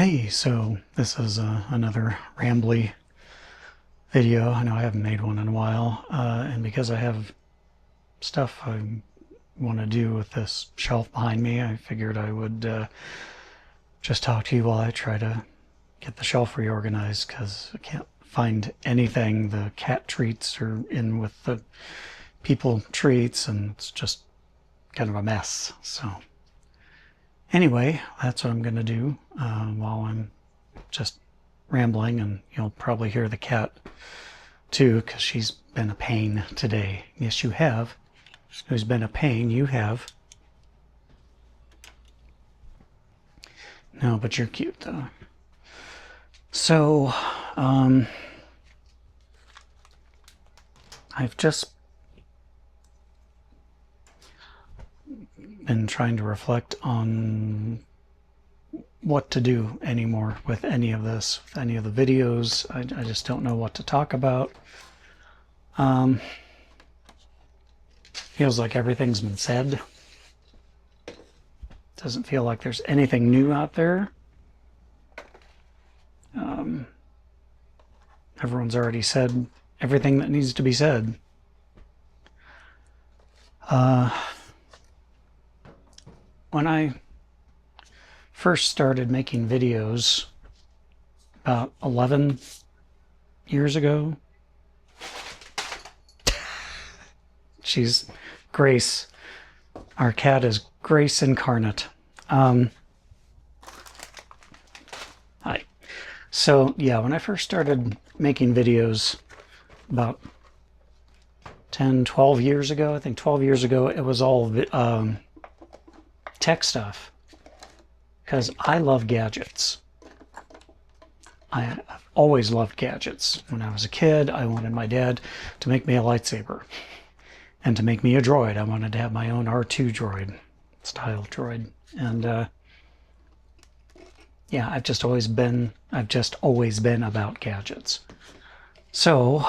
Hey, so this is another rambly video. I know I haven't made one in a while, and because I have stuff I want to do with this shelf behind me, I figured I would just talk to you while I try to get the shelf reorganized, because I can't find anything. The cat treats are in with the people treats, and it's just kind of a mess. So anyway, that's what I'm going to do while I'm just rambling, and you'll probably hear the cat too, because she's been a pain today. Yes, you have. Who's been a pain? You have. No, but you're cute though. So, I've just been trying to reflect on what to do anymore with any of this, with any of the videos. I just don't know what to talk about. Feels like everything's been said. Doesn't feel like there's anything new out there. Everyone's already said everything that needs to be said. When I first started making videos about 11 years ago, she's Grace. Our cat is Grace incarnate. Hi. So yeah, when I first started making videos about 10, 12 years ago, I think 12 years ago, it was all tech stuff, because I love gadgets. I've always loved gadgets. When I was a kid, I wanted my dad to make me a lightsaber, and to make me a droid. I wanted to have my own R2 droid, style droid. And yeah, I've just always been about gadgets. So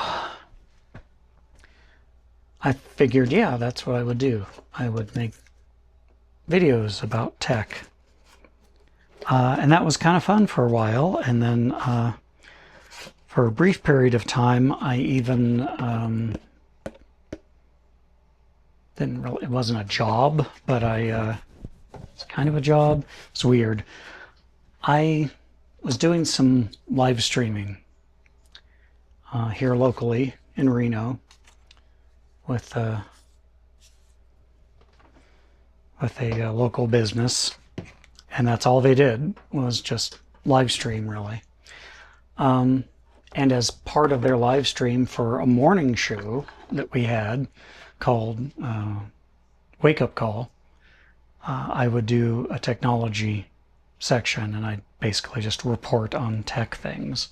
I figured, yeah, that's what I would do. I would make videos about tech. And that was kind of fun for a while. And then for a brief period of time, I even didn't really, it wasn't a job, but it's kind of a job. It's weird. I was doing some live streaming here locally in Reno with a local business, and that's all they did was just live stream, really. And as part of their live stream for a morning show that we had called Wake Up Call, I would do a technology section, and I'd basically just report on tech things,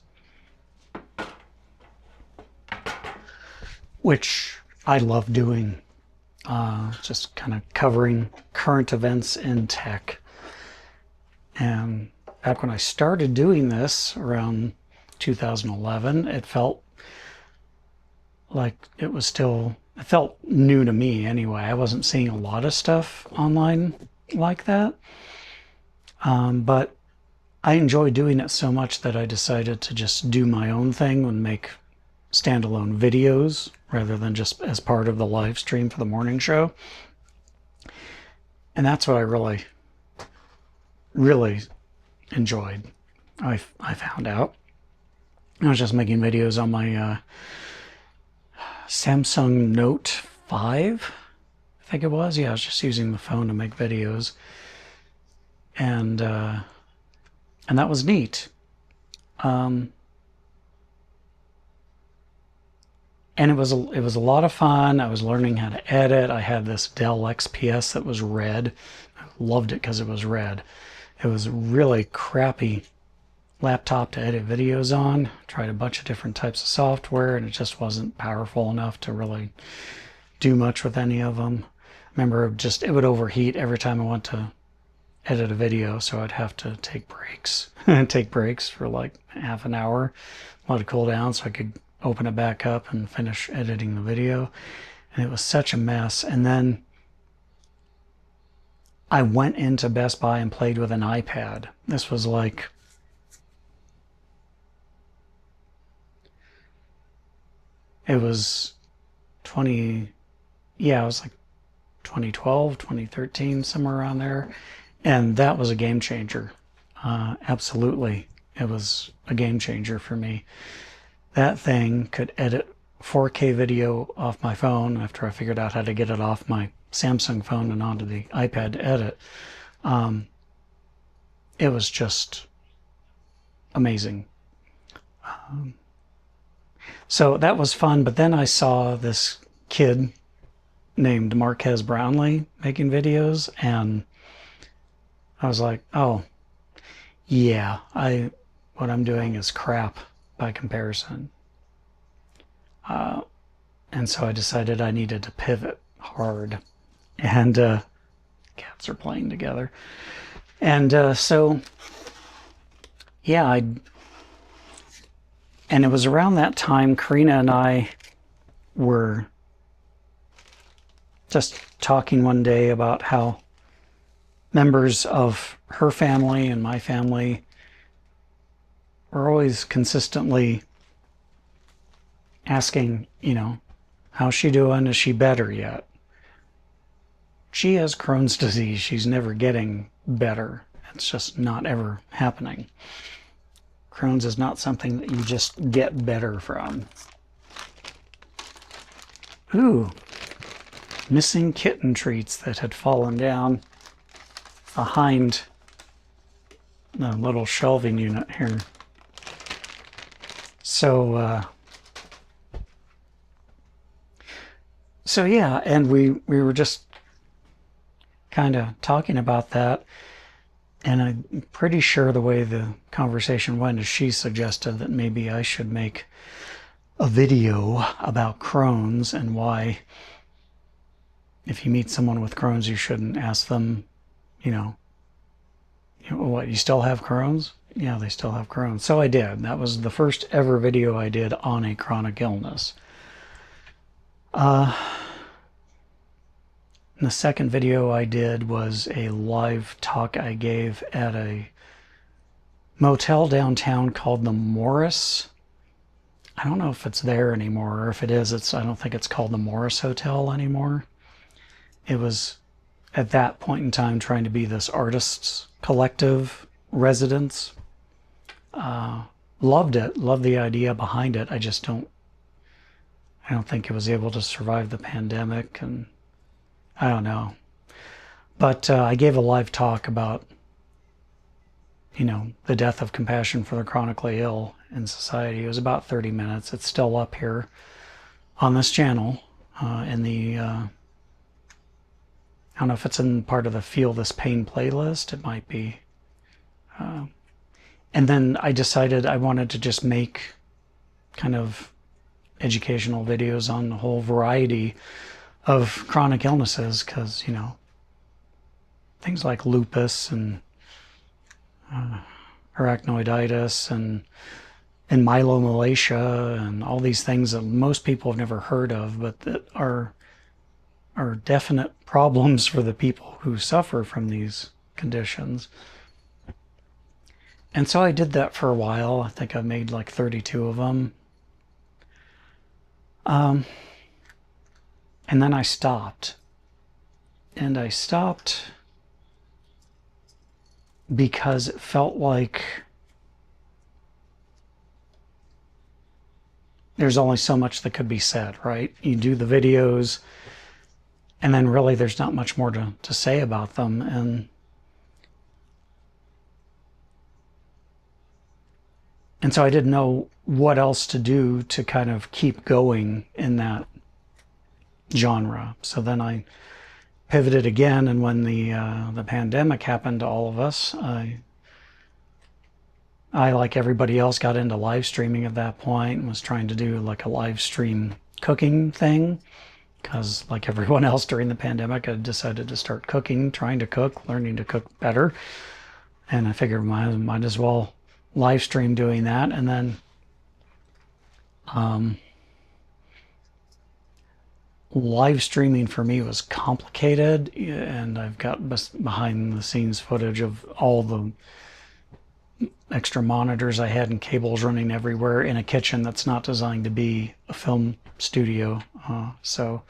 which I love doing. Just kind of covering current events in tech. And back when I started doing this around 2011, it felt like it felt new to me anyway. I wasn't seeing a lot of stuff online like that. But I enjoy doing it so much that I decided to just do my own thing and make standalone videos rather than just as part of the live stream for the morning show. And that's what I really, really enjoyed. I found out. I was just making videos on my Samsung Note 5, I think it was. Yeah, I was just using the phone to make videos. And that was neat. And it was a lot of fun. I was learning how to edit. I had this Dell XPS that was red. I loved it because it was red. It was a really crappy laptop to edit videos on. Tried a bunch of different types of software, and it just wasn't powerful enough to really do much with any of them. I remember it would overheat every time I went to edit a video, so I'd have to take breaks. Take breaks for like half an hour, let it cool down so I could open it back up and finish editing the video. And it was such a mess. And then I went into Best Buy and played with an iPad. This was like It was 20, yeah, it was like 2012, 2013, somewhere around there. And that was a game changer. Absolutely. It was a game changer for me. That thing could edit 4K video off my phone after I figured out how to get it off my Samsung phone and onto the iPad to edit. It was just amazing. So that was fun, but then I saw this kid named Marquez Brownlee making videos, and I was like, oh, yeah, what I'm doing is crap by comparison. And so I decided I needed to pivot hard. And cats are playing together. And so, yeah, and it was around that time Karina and I were just talking one day about how members of her family and my family were always consistently asking, how's she doing? Is she better yet? She has Crohn's disease. She's never getting better. It's just not ever happening. Crohn's is not something that you just get better from. Ooh, missing kitten treats that had fallen down behind the little shelving unit here. So yeah, and we were just kind of talking about that, and I'm pretty sure the way the conversation went is she suggested that maybe I should make a video about Crohn's and why if you meet someone with Crohn's you shouldn't ask them, what, you still have Crohn's? Yeah, they still have Crohn's. So I did. That was the first ever video I did on a chronic illness. The second video I did was a live talk I gave at a motel downtown called the Morris. I don't know if it's there anymore, or if it is, I don't think it's called the Morris Hotel anymore. It was at that point in time trying to be this artists collective residence. Loved it, loved the idea behind it. I don't think it was able to survive the pandemic, and I don't know. But I gave a live talk about, the death of compassion for the chronically ill in society. It was about 30 minutes. It's still up here on this channel in the, I don't know if it's in part of the Feel This Pain playlist. It might be. And then I decided I wanted to just make kind of educational videos on the whole variety of chronic illnesses, because things like lupus and arachnoiditis and myelomalacia and all these things that most people have never heard of, but that are definite problems for the people who suffer from these conditions. And so I did that for a while. I think I made like 32 of them. And then I stopped. And I stopped because it felt like there's only so much that could be said, right? You do the videos, and then really there's not much more to say about them. And so I didn't know what else to do to kind of keep going in that genre. So then I pivoted again, and when the pandemic happened to all of us, I like everybody else got into live streaming at that point and was trying to do like a live stream cooking thing, because like everyone else during the pandemic, I decided to start cooking, trying to cook, learning to cook better, and I figured might as well live stream doing that. And then live streaming for me was complicated, and I've got behind the scenes footage of all the extra monitors I had and cables running everywhere in a kitchen that's not designed to be a film studio. So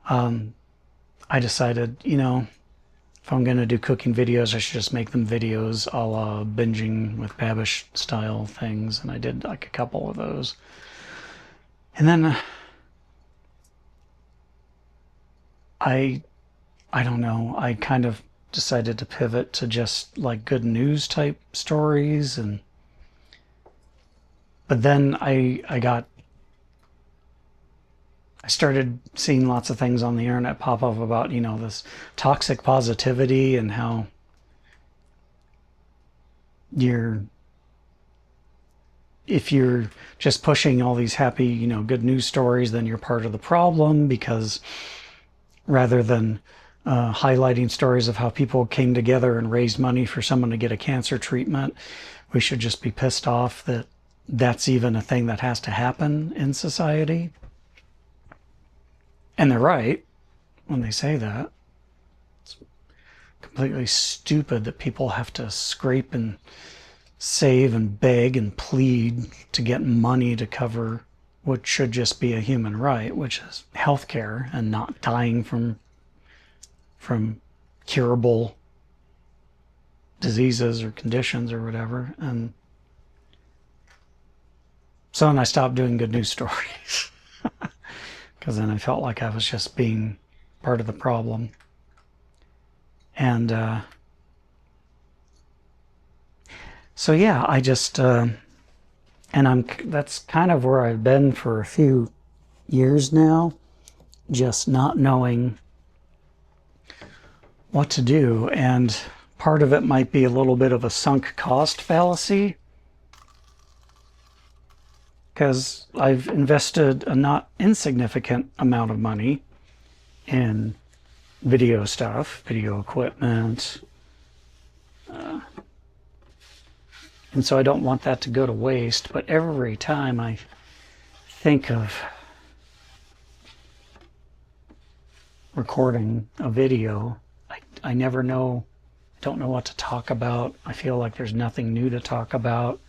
I decided, you know, if I'm going to do cooking videos, I should just make them videos a la binging with Babish style things. And I did like a couple of those. And then I don't know, I kind of decided to pivot to just like good news type stories. But then I started seeing lots of things on the internet pop up about, you know, this toxic positivity and how if you're just pushing all these happy, you know, good news stories, then you're part of the problem, because rather than highlighting stories of how people came together and raised money for someone to get a cancer treatment, we should just be pissed off that that's even a thing that has to happen in society. And they're right when they say that. It's completely stupid that people have to scrape and save and beg and plead to get money to cover what should just be a human right, which is healthcare and not dying from curable diseases or conditions or whatever. And so then I stopped doing good news stories because then I felt like I was just being part of the problem. And so yeah, I just that's kind of where I've been for a few years now, just not knowing what to do. And part of it might be a little bit of a sunk cost fallacy, because I've invested a not insignificant amount of money in video stuff, video equipment, and so I don't want that to go to waste. But every time I think of recording a video, I never know, don't know what to talk about. I feel like there's nothing new to talk about.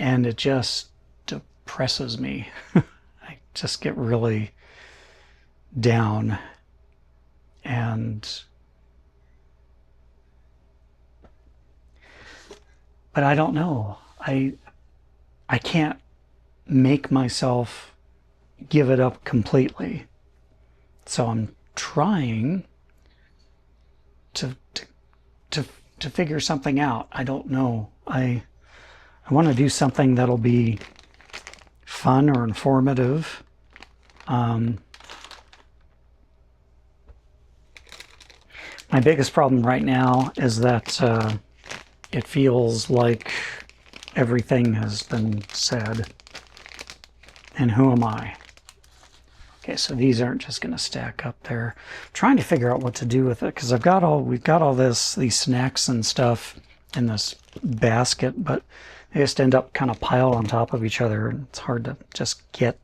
And it just depresses me. I just get really down. But I don't know. I can't make myself give it up completely. So I'm trying to figure something out. I don't know. I want to do something that'll be fun or informative. My biggest problem right now is that it feels like everything has been said. And who am I? Okay, so these aren't just going to stack up there. I'm trying to figure out what to do with it, because we've got all these snacks and stuff in this basket, but they just end up kind of piled on top of each other, and it's hard to just get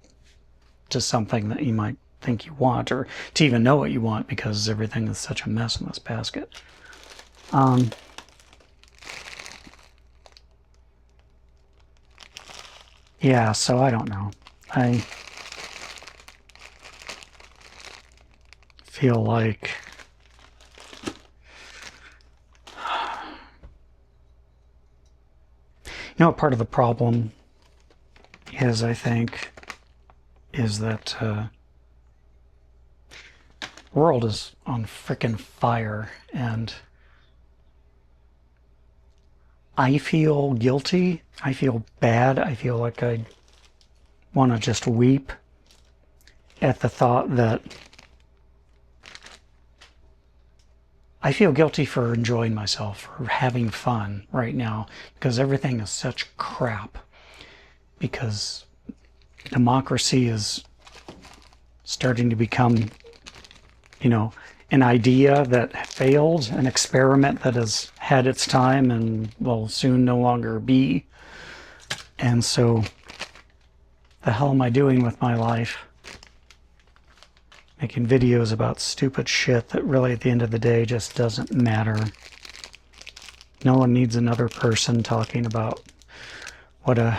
to something that you might think you want, or to even know what you want, because everything is such a mess in this basket. Yeah, so I don't know. I feel like part of the problem is, I think, is that the world is on frickin' fire, and I feel guilty. I feel bad. I feel like I want to just weep at the thought that I feel guilty for enjoying myself, for having fun right now, because everything is such crap. Because democracy is starting to become, an idea that failed, an experiment that has had its time and will soon no longer be. And so, the hell am I doing with my life? making videos about stupid shit that really at the end of the day just doesn't matter. No one needs another person talking about what a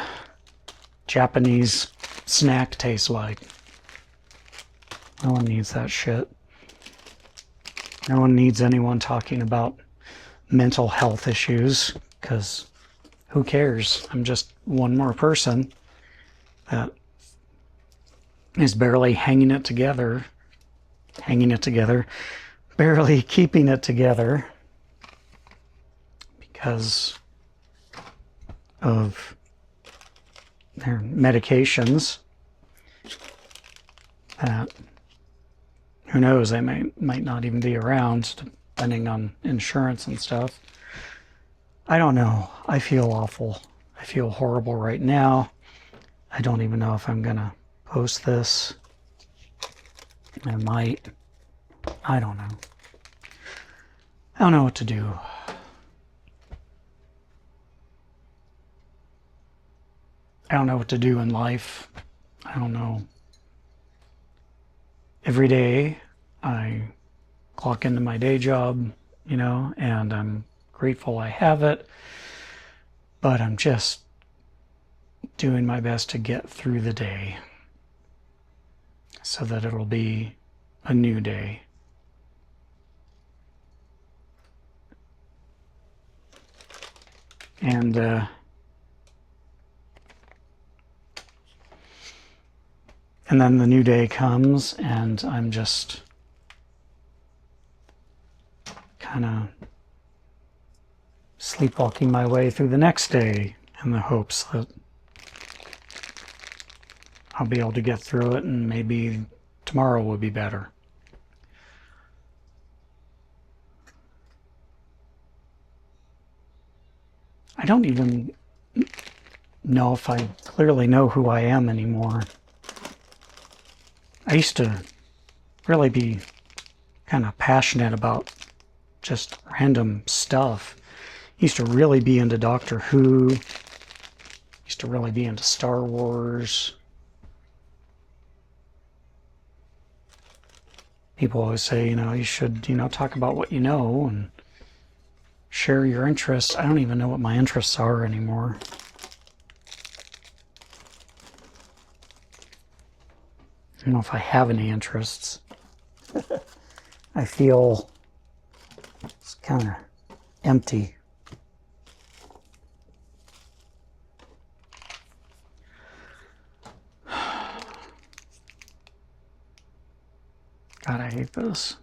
Japanese snack tastes like. No one needs that shit. No one needs anyone talking about mental health issues, because who cares? I'm just one more person that is barely hanging it together, barely keeping it together because of their medications that, who knows, they might not even be around, depending on insurance and stuff. I don't know. I feel awful. I feel horrible right now. I don't even know if I'm gonna post this. I might. I don't know. I don't know what to do. I don't know what to do in life. I don't know. Every day I clock into my day job, and I'm grateful I have it, but I'm just doing my best to get through the day so that it'll be a new day. And then the new day comes, and I'm just kind of sleepwalking my way through the next day in the hopes that I'll be able to get through it and maybe tomorrow will be better. I don't even know if I clearly know who I am anymore. I used to really be kind of passionate about just random stuff. Used to really be into Doctor Who. Used to really be into Star Wars. People always say, you should, talk about what you know and share your interests. I don't even know what my interests are anymore. I don't know if I have any interests. I feel it's kind of empty. God, I hate this.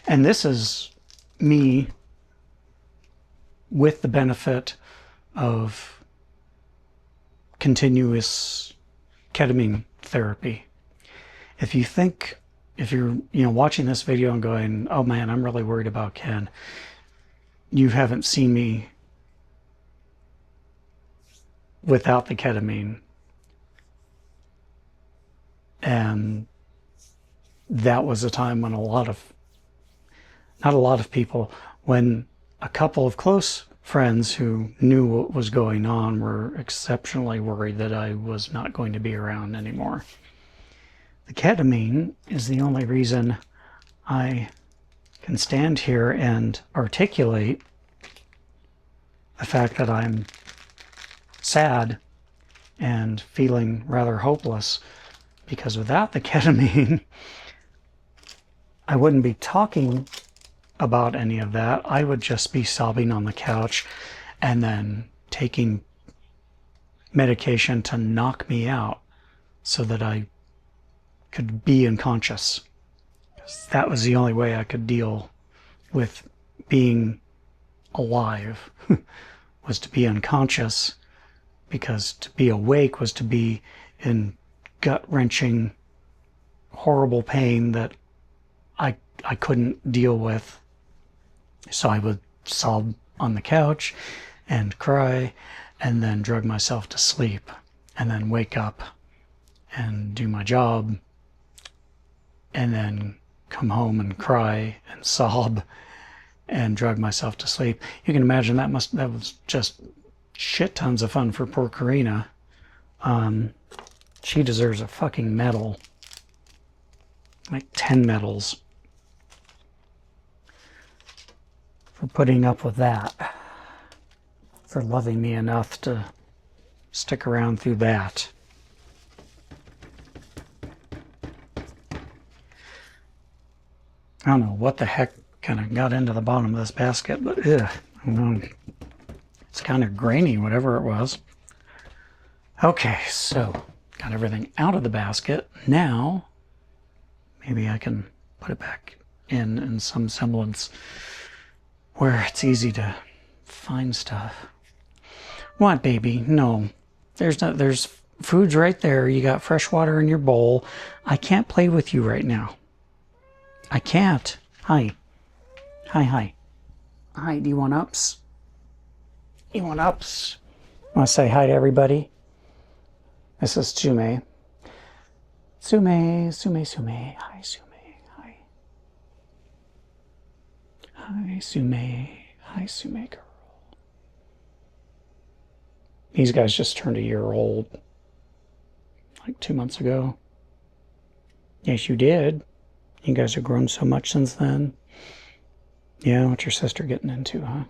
And this is me with the benefit of continuous ketamine therapy. If you're watching this video and going, oh man, I'm really worried about Ken, you haven't seen me without the ketamine. And that was a time when not a lot of people, when a couple of close friends who knew what was going on were exceptionally worried that I was not going to be around anymore. The ketamine is the only reason I can stand here and articulate the fact that I'm sad and feeling rather hopeless, because without the ketamine, I wouldn't be talking about any of that. I would just be sobbing on the couch and then taking medication to knock me out so that I could be unconscious. That was the only way I could deal with being alive, was to be unconscious, because to be awake was to be in gut-wrenching, horrible pain that I couldn't deal with. So I would sob on the couch and cry and then drug myself to sleep and then wake up and do my job and then come home and cry and sob and drug myself to sleep. You can imagine that was just shit tons of fun for poor Karina. She deserves a fucking medal like 10 medals for putting up with that, for loving me enough to stick around through that. I don't know what the heck kind of got into the bottom of this basket, but I don't know. It's kind of grainy, whatever it was. Okay, so got everything out of the basket. Now, maybe I can put it back in some semblance where it's easy to find stuff. What, baby? No. There's food's right there. You got fresh water in your bowl. I can't play with you right now. I can't. Hi. Hi, hi. Hi, do you want ups? You want ups? Want to say hi to everybody? This is Sume. Sume. Hi, Sume. Hi. Hi, Sume. Hi, Sume girl. These guys just turned a year old. Like 2 months ago. Yes, you did. You guys have grown so much since then. Yeah, what's your sister getting into, huh?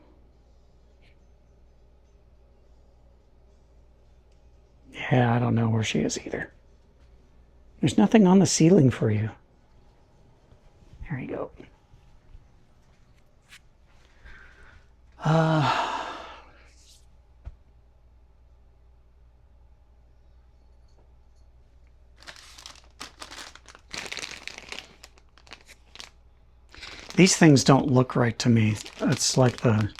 Yeah, I don't know where she is either. There's nothing on the ceiling for you. There you go. These things don't look right to me. It's like I'm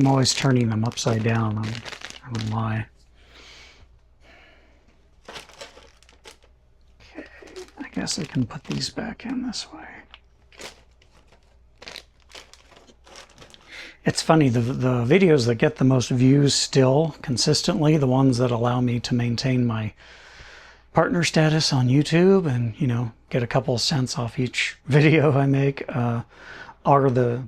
always turning them upside down. I don't know why. Okay, I guess I can put these back in this way. It's funny, the videos that get the most views still consistently, the ones that allow me to maintain my partner status on YouTube and, you know, get a couple of cents off each video I make, are the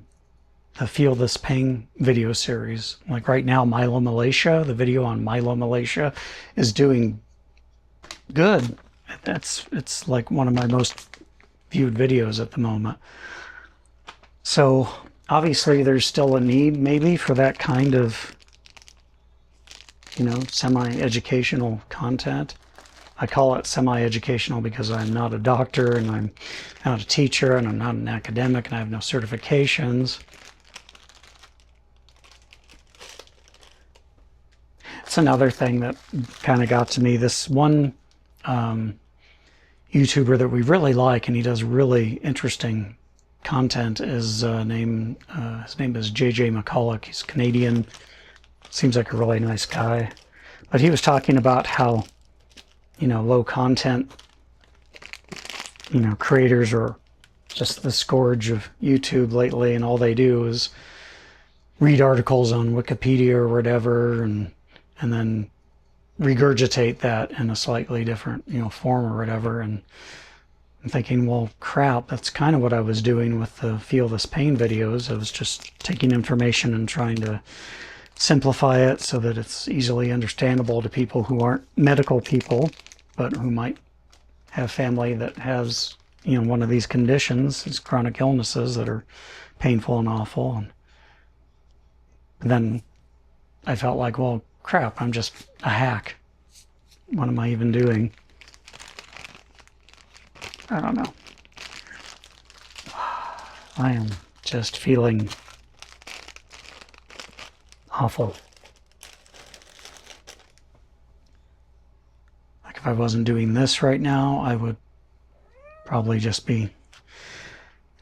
Feel This Pain video series. Like right now, Myelomalacia, the video on Myelomalacia is doing good. It's like one of my most viewed videos at the moment. So obviously there's still a need maybe for that kind of, you know, semi-educational content. I call it semi-educational because I'm not a doctor and I'm not a teacher and I'm not an academic and I have no certifications. It's another thing that kind of got to me. This one YouTuber that we really like, and he does really interesting content, is his name is JJ McCulloch. He's Canadian. Seems like a really nice guy. But he was talking about how, you know, low content, you know, creators are just the scourge of YouTube lately, and all they do is read articles on Wikipedia or whatever, and then regurgitate that in a slightly different, you know, form or whatever. And I'm thinking, well, crap, that's kind of what I was doing with the Feel This Pain videos. I was just taking information and trying to simplify it so that it's easily understandable to people who aren't medical people, but who might have family that has, you know, one of these conditions, these chronic illnesses that are painful and awful. And then I felt like, well, crap, I'm just a hack. What am I even doing? I don't know. I am just feeling awful. Like if I wasn't doing this right now, I would probably just be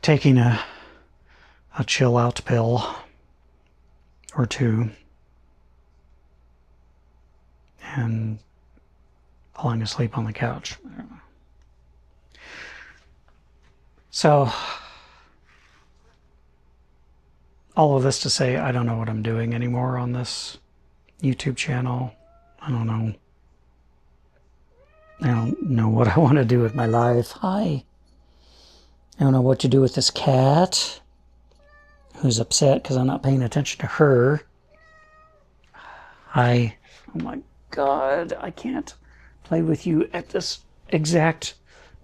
taking a chill out pill or two and falling asleep on the couch. I don't know. So all of this to say, I don't know what I'm doing anymore on this YouTube channel. I don't know. I don't know what I want to do with my life. Hi. I don't know what to do with this cat who's upset because I'm not paying attention to her. Hi. Oh my God, I can't play with you at this exact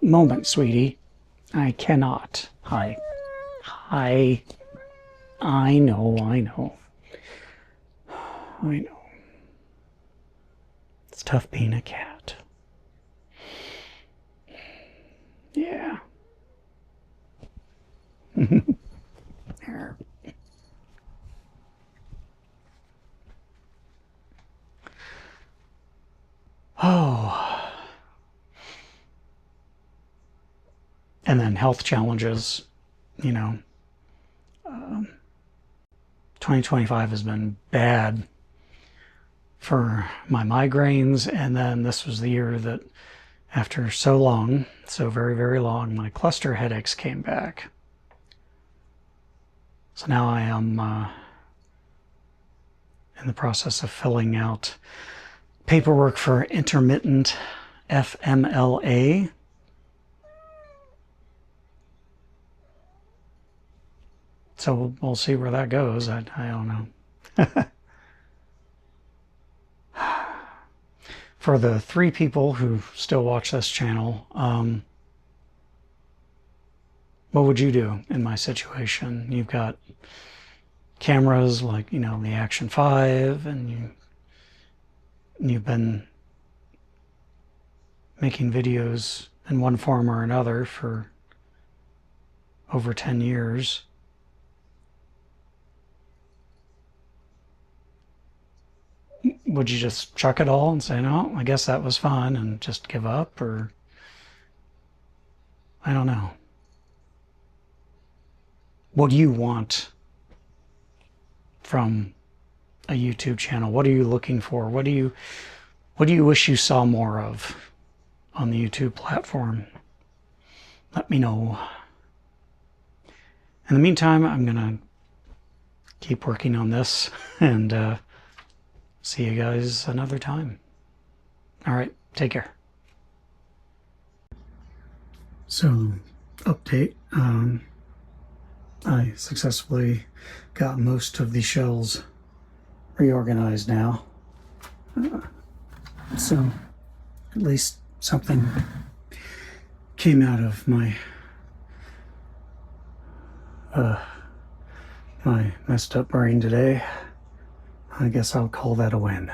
moment, sweetie. I cannot. Hi. Hi. I know, I know. I know. It's tough being a cat. Yeah. There. Oh. And then health challenges, you know. 2025 has been bad for my migraines, and then this was the year that after so long, so very, very long, my cluster headaches came back. So now I am in the process of filling out paperwork for intermittent FMLA. So we'll see where that goes. I don't know. For the 3 people who still watch this channel, what would you do in my situation? You've got cameras like, the Action 5, and you've been making videos in one form or another for over 10 years. Would you just chuck it all and say, no, I guess that was fun, and just give up? Or I don't know. What do you want from a YouTube channel? What are you looking for? What do you wish you saw more of on the YouTube platform? Let me know. In the meantime, I'm gonna keep working on this, and see you guys another time. All right, take care. So, update. I successfully got most of the shells reorganized now. So, at least something came out of my messed up brain today. I guess I'll call that a win.